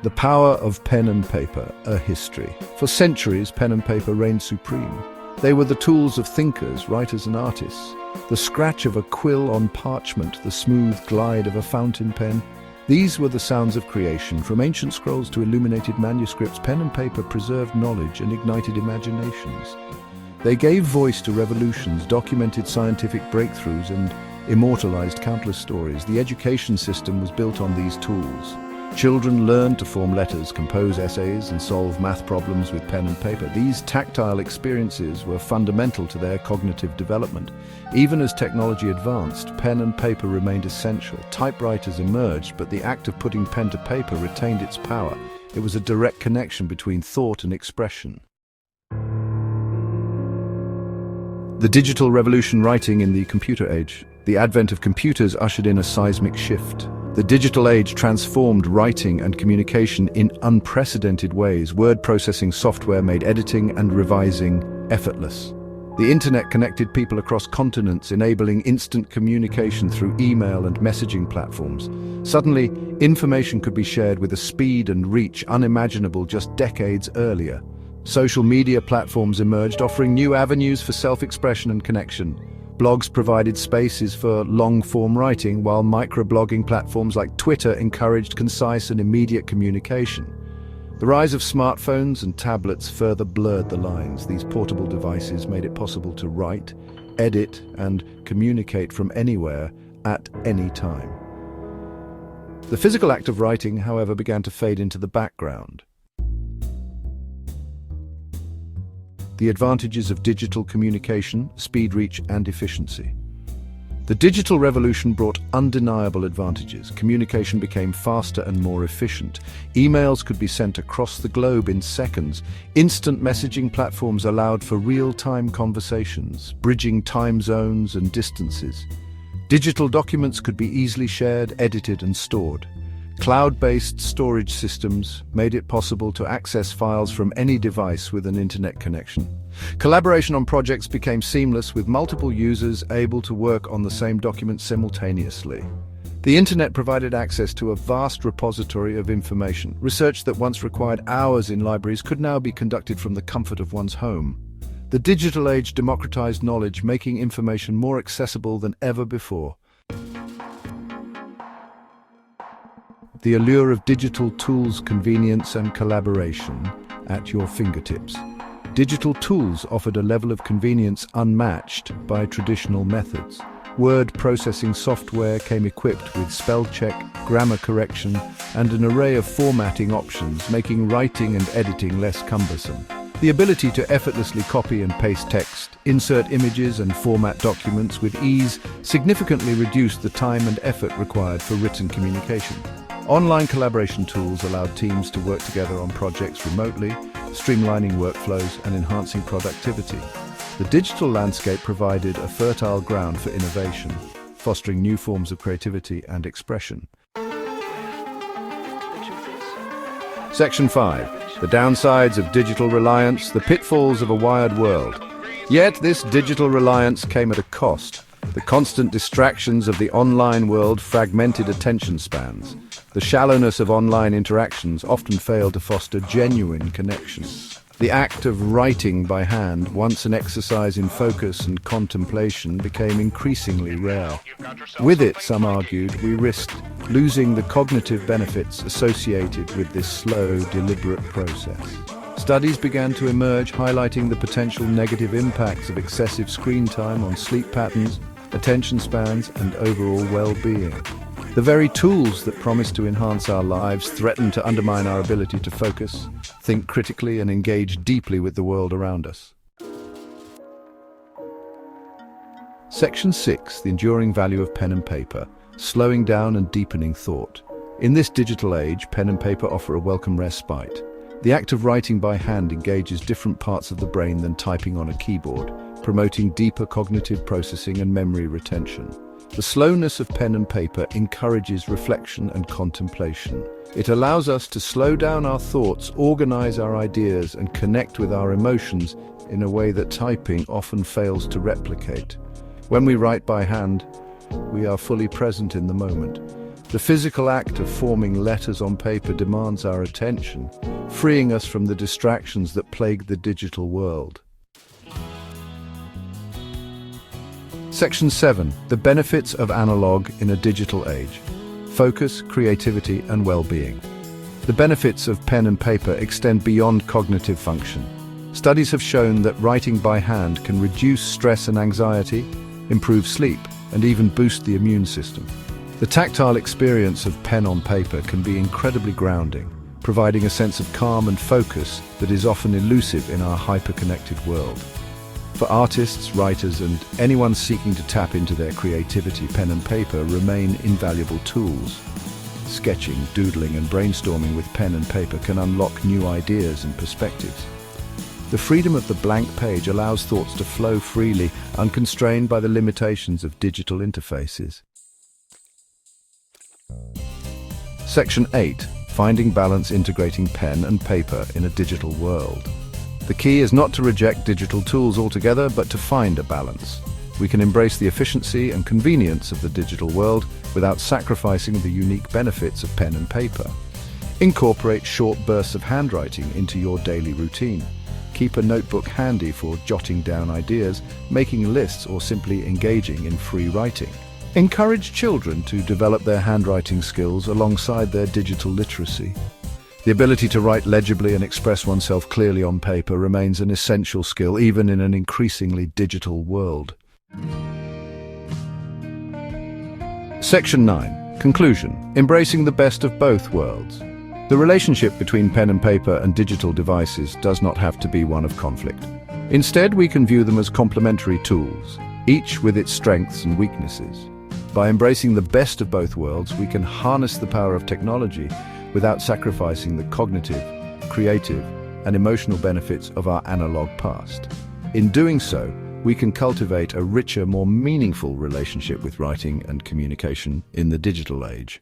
The power of pen and paper, a history. For centuries, pen and paper reigned supreme. They were the tools of thinkers, writers and artists. The scratch of a quill on parchment, the smooth glide of a fountain pen. These were the sounds of creation. From ancient scrolls to illuminated manuscripts, pen and paper preserved knowledge and ignited imaginations. They gave voice to revolutions, documented scientific breakthroughs, and immortalized countless stories. The education system was built on these tools. Children learned to form letters, compose essays, and solve math problems with pen and paper. These tactile experiences were fundamental to their cognitive development. Even as technology advanced, pen and paper remained essential. Typewriters emerged, but the act of putting pen to paper retained its power. It was a direct connection between thought and expression. The digital revolution, writing in the computer age. The advent of computers ushered in a seismic shift. The digital age transformed writing and communication in unprecedented ways. Word processing software made editing and revising effortless. The internet connected people across continents, enabling instant communication through email and messaging platforms. Suddenly, information could be shared with a speed and reach unimaginable just decades earlier. Social media platforms emerged, offering new avenues for self-expression and connection. Blogs provided spaces for long-form writing, while microblogging platforms like Twitter encouraged concise and immediate communication. The rise of smartphones and tablets further blurred the lines. These portable devices made it possible to write, edit, and communicate from anywhere at any time. The physical act of writing, however, began to fade into the background. The advantages of digital communication, speed, reach, and efficiency. The digital revolution brought undeniable advantages. Communication became faster and more efficient. Emails could be sent across the globe in seconds. Instant messaging platforms allowed for real-time conversations, bridging time zones and distances. Digital documents could be easily shared, edited, and stored. Cloud-based storage systems made it possible to access files from any device with an internet connection. Collaboration on projects became seamless, with multiple users able to work on the same document simultaneously. The internet provided access to a vast repository of information. Research that once required hours in libraries could now be conducted from the comfort of one's home. The digital age democratized knowledge, making information more accessible than ever before. The allure of digital tools, convenience, and collaboration at your fingertips. Digital tools offered a level of convenience unmatched by traditional methods. Word processing software came equipped with spell check, grammar correction, and an array of formatting options, making writing and editing less cumbersome. The ability to effortlessly copy and paste text, insert images, and format documents with ease significantly reduced the time and effort required for written communication. Online collaboration tools allowed teams to work together on projects remotely, streamlining workflows and enhancing productivity. The digital landscape provided a fertile ground for innovation, fostering new forms of creativity and expression. Section 5. The downsides of digital reliance, the pitfalls of a wired world. Yet this digital reliance came at a cost. The constant distractions of the online world fragmented attention spans. The shallowness of online interactions often failed to foster genuine connection. The act of writing by hand, once an exercise in focus and contemplation, became increasingly rare. With it, some argued, we risked losing the cognitive benefits associated with this slow, deliberate process. Studies began to emerge highlighting the potential negative impacts of excessive screen time on sleep patterns, attention spans, and overall well-being. The very tools that promise to enhance our lives threaten to undermine our ability to focus, think critically, and engage deeply with the world around us. Section 6. The enduring value of pen and paper, slowing down and deepening thought. In this digital age, pen and paper offer a welcome respite. The act of writing by hand engages different parts of the brain than typing on a keyboard, promoting deeper cognitive processing and memory retention. The slowness of pen and paper encourages reflection and contemplation. It allows us to slow down our thoughts, organize our ideas, and connect with our emotions in a way that typing often fails to replicate. When we write by hand, we are fully present in the moment. The physical act of forming letters on paper demands our attention, freeing us from the distractions that plague the digital world. Section 7. The benefits of analog in a digital age. Focus, creativity, and well-being. The benefits of pen and paper extend beyond cognitive function. Studies have shown that writing by hand can reduce stress and anxiety, improve sleep, and even boost the immune system. The tactile experience of pen on paper can be incredibly grounding, providing a sense of calm and focus that is often elusive in our hyper-connected world. For artists, writers, and anyone seeking to tap into their creativity, pen and paper remain invaluable tools. Sketching, doodling, and brainstorming with pen and paper can unlock new ideas and perspectives. The freedom of the blank page allows thoughts to flow freely, unconstrained by the limitations of digital interfaces. Section 8. Finding balance integrating pen and paper in a digital world. The key is not to reject digital tools altogether, but to find a balance. We can embrace the efficiency and convenience of the digital world without sacrificing the unique benefits of pen and paper. Incorporate short bursts of handwriting into your daily routine. Keep a notebook handy for jotting down ideas, making lists, or simply engaging in free writing. Encourage children to develop their handwriting skills alongside their digital literacy. The ability to write legibly and express oneself clearly on paper remains an essential skill, even in an increasingly digital world. Section 9. Conclusion. Embracing the best of both worlds. The relationship between pen and paper and digital devices does not have to be one of conflict. Instead, we can view them as complementary tools, each with its strengths and weaknesses. By embracing the best of both worlds, we can harness the power of technology without sacrificing the cognitive, creative, and emotional benefits of our analog past. In doing so, we can cultivate a richer, more meaningful relationship with writing and communication in the digital age.